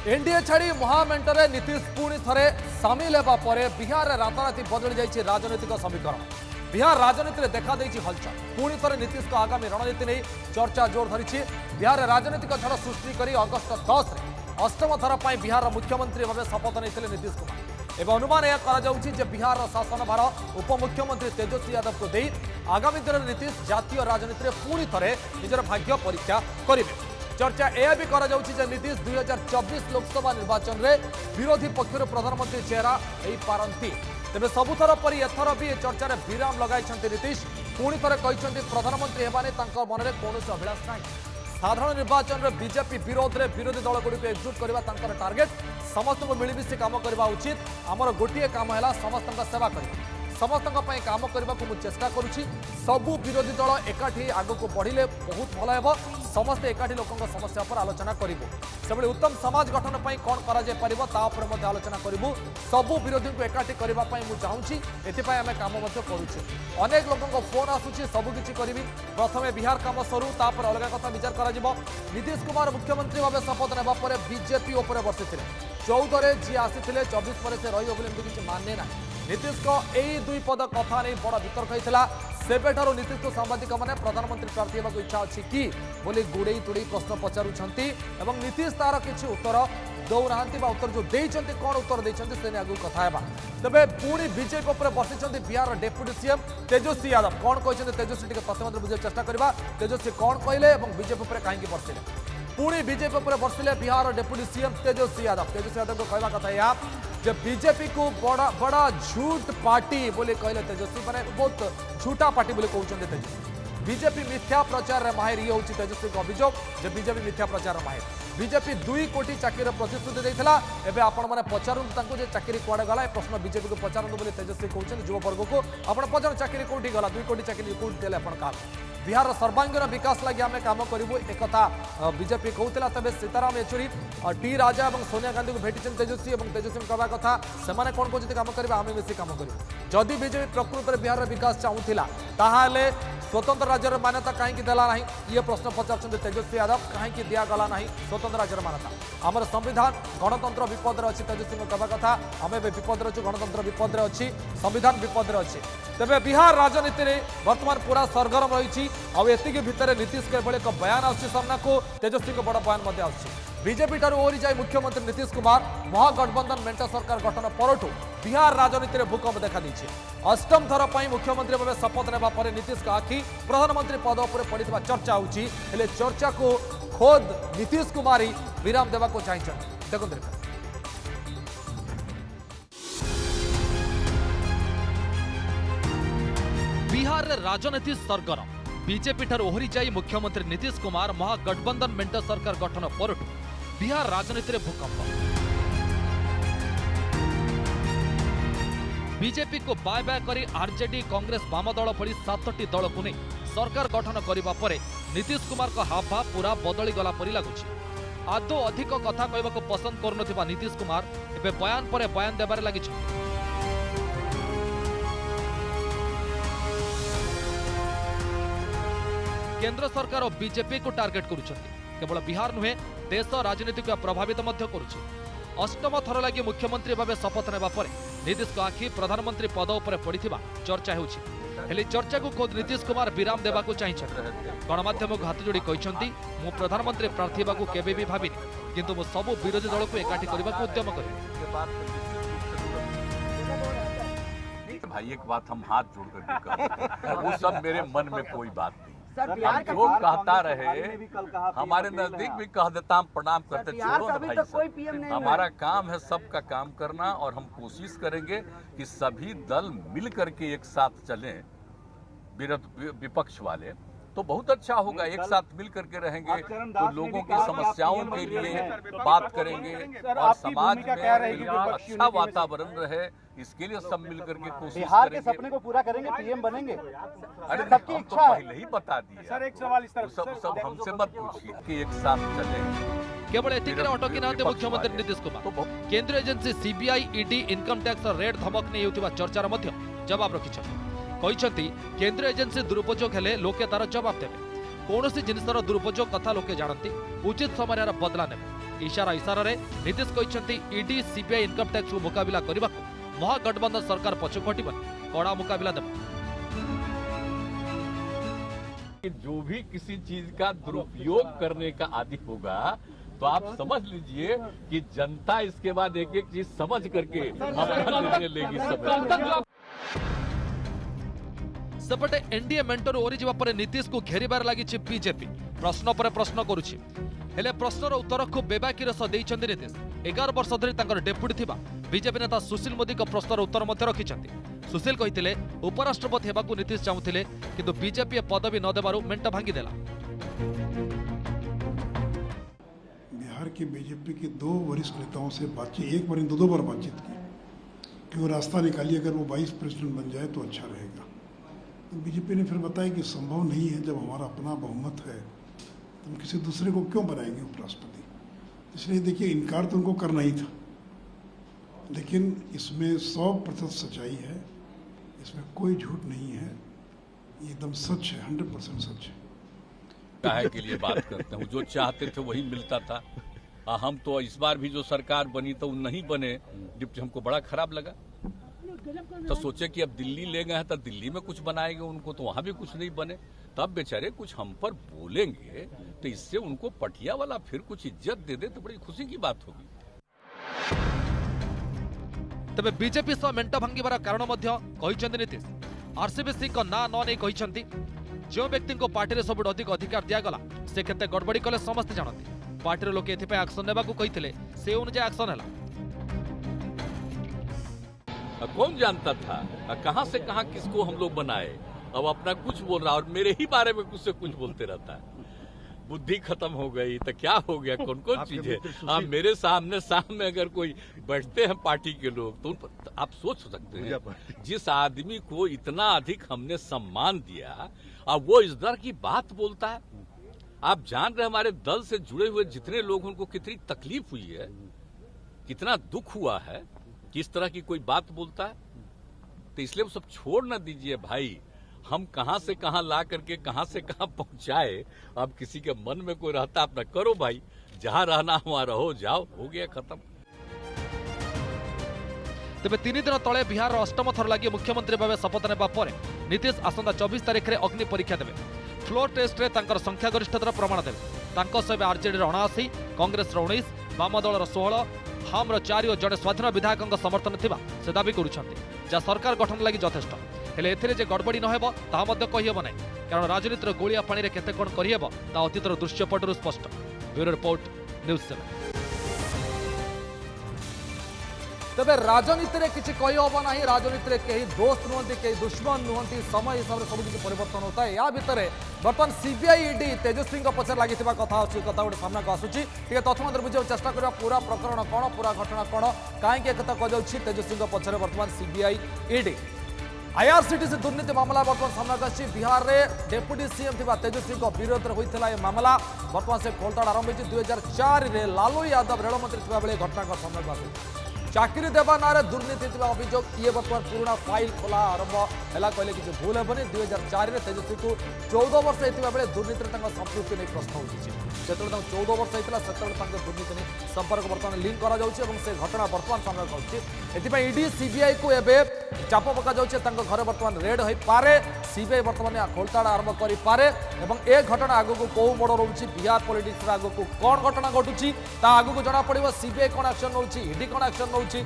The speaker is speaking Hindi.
एनडीए छाड़ी महामेंटरे नीतीश पुणी थे सामिल होगा बिहार में राताराति बदली जाइए राजनैतिक समीकरण। बिहार राजनीति में देखा हलचल पुणी थे नीतीश को आगामी रणनीति नहीं चर्चा जोर धरी। बिहार राजनीतिक झड़ सृष्टि कर अगस्ट 10 में अष्टम थर पर बिहार मुख्यमंत्री भाव शपथ नहीं नीतीश कुमार। एवं अनुमान यह बिहार शासन भार उपमुख्यमंत्री तेजस्वी यादव को दे आगामी दिन में नीतीश जातीय राजनीति में पुणी थे निजर भाग्य परीक्षा करेंगे। चर्चा यह भी नीतीश 2024 लोकसभा निर्वाचन में विरोधी पक्षर प्रधानमंत्री चेहरा हो पारती। तेज सबुथर पर एथर भी चर्चा विराम लगाई नीतीश पुणी थे कहते प्रधानमंत्री होने मन में कौन अभिलाष ना। साधारण निर्वाचन में बीजेपी विरोध में विरोधी दल गुड़ी एकजुट करने टार्गेट समस्त को मिलमिशी काम करने उचित। आमर गोटे काम है समस्त सेवा करवा समस्त काम करने को चेष्टा करुच्ची। सबू विरोधी दल एकाठी आग को बढ़िले बहुत भल हो। समस्ते एकाठी लोकों समस्या पर आलोचना करूँ से उत्तम समाज गठन पर कौन कर आलोचना करूँ। सबू विरोधी को एकाठी करने चाहूँगी एम कम करुचे। अनेक लोकों फोन आसूँ सबकि करी प्रथम बिहार कम सरू तापर अलग कथा विचार कर। नीतीश कुमार मुख्यमंत्री भाव शपथ ने बीजेपी उपर बसी 14 जी आसी 24 पर से रही माने ना। नीतीश को यही दुई पद कथा नहीं बड़ वितर्क होता सेबेठार नीतीश को सांबादिक मैंने प्रधानमंत्री प्रार्थी होगा इच्छा अच्छी कि बोली गुड़े तुड़ी प्रश्न पचारुंट नीतीश तार किसी उत्तर दौना उत्तर जो देते कौन उत्तर देते से आगे कथा तेरे पुणी बीजेपी उपर बसी बिहार डेप्यूटी सीएम तेजस्वी यादव कौन कहते तेजस्वी टी प्रथम बुझे चेष्टा करवा तेजस्वी कौन कहले बीजेपी उपर कहीं बसिले पुणी बीजेपी उपर बसिले बिहार डेप्यूटी सीएम तेजस्वी यादव को कहवा कथा या जे बीजेपी को बड़ा झूठ पार्टी बोले कहले तेजस्वी मैंने बहुत झूठा पार्टी बोले कहते तेजस्वी। बीजेपी मिथ्या प्रचार में माहिर ये हूँ तेजस्वी को अभियोग जे बीजेपी मिथ्या प्रचार माहिर। बीजेपी 2 कोटी चाकरी प्रतिश्रुति देता एवं आपण मैंने पचारूँ चाकरी कुआड़े गला प्रश्न बीजेपी को पचारूँ बोले तेजस्वी कहते युववर्ग को आप पचार चाकरी कौटी गला 2 कोटी चाकरी कौटी देले क्या बिहार सर्वांगीन विकास लगे आम कम करूँ एक बीजेपी कहला। तेज सीताराम येचुरी टी राजा और सोनिया गांधी को भेटी तेजस्वी और तेजस्वी कहवा कथा से कौन कहते कम करेंगे आम मिसी कम करूँ। जदि बीजेपी प्रकृत में बिहार विकास चाहूला ताहले स्वतंत्र राज्य मान्यता कहीं देला ना ये प्रश्न पचार तेजस्वी यादव कहीं दिगला ना स्वतंत्र राज्य मान्यता। आमर संविधान गणतंत्र विपद अच्छी तेजस्वी कहवा कथा आम विपद अच्छे गणतंत्र विपद अच्छी संविधान विपद अच्छी। तेरे बिहार राजनीति में बर्तमान पूरा सरगरम रही आती भितर नीतीश के एक बयान आमना को तेजस्वी को बड़ बयान आ बीजेपी ठार ओहरी जाए मुख्यमंत्री नीतीश कुमार महागठबंधन मेंट सरकार गठन परठू बिहार राजनीति में भूकंप देखा देछि। अष्टम थर पर मुख्यमंत्री भाव शपथ नेबा पर नीतीश का आखि प्रधानमंत्री पद पर पड़ा चर्चा होछि। चर्चा को खोद नीतीश कुमार ही विराम देवा को चाहिए। देखते बिहार राजनीति सरगरम बीजेपी ठार ओहरी जाई मुख्यमंत्री नीतीश कुमार महागठबंधन मेंट सरकार गठन परठू बिहार राजनीति में भूकंप। बीजेपी को बाय बाय करी आरजेडी कांग्रेस वाम दल भली 7टी दल को नहीं सरकार गठन करबा परे नीतीश कुमार का हावभाव पूरा बदली गला परी लगुछि। आदौ अधिक कथा कहबाको पसंद करनथिबा नीतीश कुमार एबे बयान परे बयान देबारे लागिछि। केंद्र सरकार और बीजेपी को टार्गेट करुछंती केवल बिहार नुहे देश राजनीति को प्रभावित करुछि। अष्टम थर लगी मुख्यमंत्री भाव शपथ नेबा परे नीतीश को आखि प्रधानमंत्री पद उपर पड़िथिबा चर्चा होछि। हेले चर्चा को खुद नीतीश कुमार विराम देबा को चाहिए। गणमाध्यम को हाथ जोड़ी कहते मु प्रधानमंत्री प्रार्थी होगा केबे भी भाविनी किंतु मु सब विरोधी दल को एकाठी करने को उद्यम करें। भाई एक बात हम हाथ जोड़कर वो सब मेरे मन में कोई बात नहीं। जो कहता रहे हमारे नजदीक भी कह देता हम प्रणाम करते छोड़ो ना भाई साहब। हमारा काम है सबका काम करना और हम कोशिश करेंगे कि सभी दल मिल करके एक साथ चलें। विपक्ष वाले तो बहुत अच्छा होगा, एक साथ मिल करके रहेंगे तो लोगों की समस्याओं के लिए बात करेंगे और समाज में अच्छा वातावरण रहे इसके लिए सब मिल करके कोशिश बिहार के सपने को पूरा करेंगे, पीएम बनेंगे। अरे सबकी इच्छा तो पहले ही बता दिया। सर एक सवाल इस तरफ सब हमसे मत पूछिए कि एक साथ चले। केवल एतिक अटकी ना मुख्यमंत्री नीतीश कुमार केंद्रीय agency CBI ED income tax raid धमक नहीं होतिबा चर्चार मध्य जवाब रखिछथि। कहते केंद्रीय एजेंसी दुरुपयोग हेले लोके तार जवाब देवे। कौन सी जिनसर दुरुपयोग कथा लोके जानती उचित समय बदला ने इशारा इशारे नीतीश कहते ईडी सीबीआई इनकम टैक्स को मुकाबला करने को महागठबंधन सरकार पछुक हटबनी कड़ा मुकाबला देव। जो भी किसी चीज का दुरुपयोग करने का आदि होगा तो आप समझ लीजिए कि जनता इसके बाद एक एक चीज समझ करके अपना निर्णय लेगी। समय सेपटे एनडीए मेंटर ओरी जावा पर नीतीश को घेरिबार लागिछि बीजेपी प्रश्न पर प्रश्न करुछि हेले प्रश्नर उत्तर को बेबाकी रस देइछन्ति नीतीश 11 वर्ष धरि तांकर डेप्यूटी थिबा बीजेपी नेता सुशील मोदी को प्रश्नर उत्तर मध्य रखिछन्ति। सुशील कहिथिले उपराष्ट्रपति हेबाकू नीतीश चाहुथिले किंतु बीजेपी पदवी न देबारु मेंट भांगी देला। बिहार के बीजेपी के 2 वरिष्ठ नेताओं से बातचीत एक बार 2 बार बातचीत की कि वो रास्ता निकालिए, अगर वो वाइस प्रेसिडेंट बन जाए तो अच्छा रहेगा। तो बीजेपी ने फिर बताया कि संभव नहीं है, जब हमारा अपना बहुमत है तो हम किसी दूसरे को क्यों बनाएंगे उपराष्ट्रपति। इसलिए देखिए इनकार तो उनको करना ही था, लेकिन इसमें 100% सच्चाई है, इसमें कोई झूठ नहीं है, ये एकदम सच है, 100% सच है। काहे के लिए बात करते हैं, जो चाहते थे वही मिलता था। हम तो इस बार भी जो सरकार बनी तो नहीं बने, डिप्टी हमको बड़ा खराब लगा। तो सोचे कि अब दिल्ली ले गए हैं तो दिल्ली में कुछ बनाएंगे उनको, तो वहां भी कुछ नहीं बने। तब बेचारे कुछ हम पर बोलेंगे तो इससे उनको पटिया वाला फिर कुछ इज्जत दे दे तो बड़ी खुशी की बात होगी। तबे बीजेपी सह मेंट भांगिबार कारण मध्य कहिसेंति नीतीश आरसीबी सिंह को ना न नै कहिसेंति जो व्यक्ति को पार्टी रे सबुठ अधिक अधिकार दियागला से केते गड़बड़ी कले समस्त जानती। पार्टी लोके एथिपे एक्शन नेबाकू कहिथिले से अनुसार एक्शन हैला। कौन जानता था कहां से कहां किसको हम लोग बनाए। अब अपना कुछ बोल रहा और मेरे ही बारे में कुछ से कुछ बोलते रहता है। बुद्धि खत्म हो गई तो क्या हो गया, कौन कौन चीज है। आप मेरे सामने अगर कोई बैठते हैं पार्टी के लोग तो आप सोच सकते हैं जिस आदमी को इतना अधिक हमने सम्मान दिया अब वो इस तरह की बात बोलता है। आप जान रहे हमारे दल से जुड़े हुए जितने लोग उनको कितनी तकलीफ हुई है, कितना दुख हुआ है कि इस तरह की कोई बात बोलता है। तो इसलिए वो सब छोड़ ना दीजिए भाई, हम कहां से कहां ला करके कहां से कहां पहुंचाए। अब किसी के मन में कोई रहता अपना करो भाई, जहां रहना वहां रहो, जाओ, हो गया खत्म। तेबे 3 दिन तले बिहार अष्टम थर लगी मुख्यमंत्री भाव शपथ नेबा परे नीतीश आसंता 24 तारिख में अग्नि परीक्षा देवे। फ्लोर टेस्ट रे तांकर संख्यागरिष्ठतार प्रमाण देवे। तांको सहित आरजेडी 79, कांग्रेस 19, वाम दल 16, हम 4 और जड़े स्वाधीन विधायकों समर्थन थिबा से दाबी करुछन्ति, जा सरकार गठन लगी यथेष्ट। हेले एथिरे जे गड़बड़ी नहेब ता मध्य कहिहेब नै, कारण राजनीतिर गोलिया पानी रे केते कोन करिहेब ता अतीतर दृश्यपटरु स्पष्ट। Bureau report, news 7। तबे राजनीति रे किछि कहि होबो नाही, राजनीति रे केही दोस्त नुहंती, केही दुश्मन नुहंती, समय हिसाब रे सब किछि परिवर्तन होता है। या भितरे बर्तमान सीबीआई ईडी तेजस्वी पछे लागिथिबा कथा अछि, कथा गोटे सामना को आसुछि। टिके तथ्य मंत्र बुझियो चेष्टा करबा, पूरा प्रकरण कोन, पूरा घटना कोन, काहे के कथा क जाउछि। तेजस्वी पछे वर्तमान सीबीआई ईडी आईआरसीटीसी दुर्नीति मामला बर्तमान सामना आसी। बिहार में डेप्यूटी सीएम थिबा तेजस्वी विरोध में होता यह मामला बर्तमान से खोलताड़ आरंभ होती। 2004 में लालू यादव रेलमंत्री थिबा बेले घटना सामना आसी। चाकरी देवा ना दुर्नीति अभियोग ये बर्तमान पुराना फाइल खोला आरंभ है कहले किसी भूल हेबनी। 2004 में तेजस्वी को 14 वर्ष होता बेले दुर्नीति संपृक्ति नहीं प्रश्न उठी। जो 14 वर्ष होता से दुर्नीति संपर्क बर्तमान लिंक करा से घटना बर्तमान सामना आती। ईडी सीबीआई को एवं चाप पका घर बर्तमान रेड हो पारे। सीबीआई बर्तमान खोलताड़ आरंभ कर पारे और ए घटना आगक कौ मोड़ रोचे, बिहार पॉलिटिक्स आगक कौन घटना घटुची आगक जना पड़ो। सीबीआई कौन एक्शन नौची, ईडी कौन एक्शन नौची।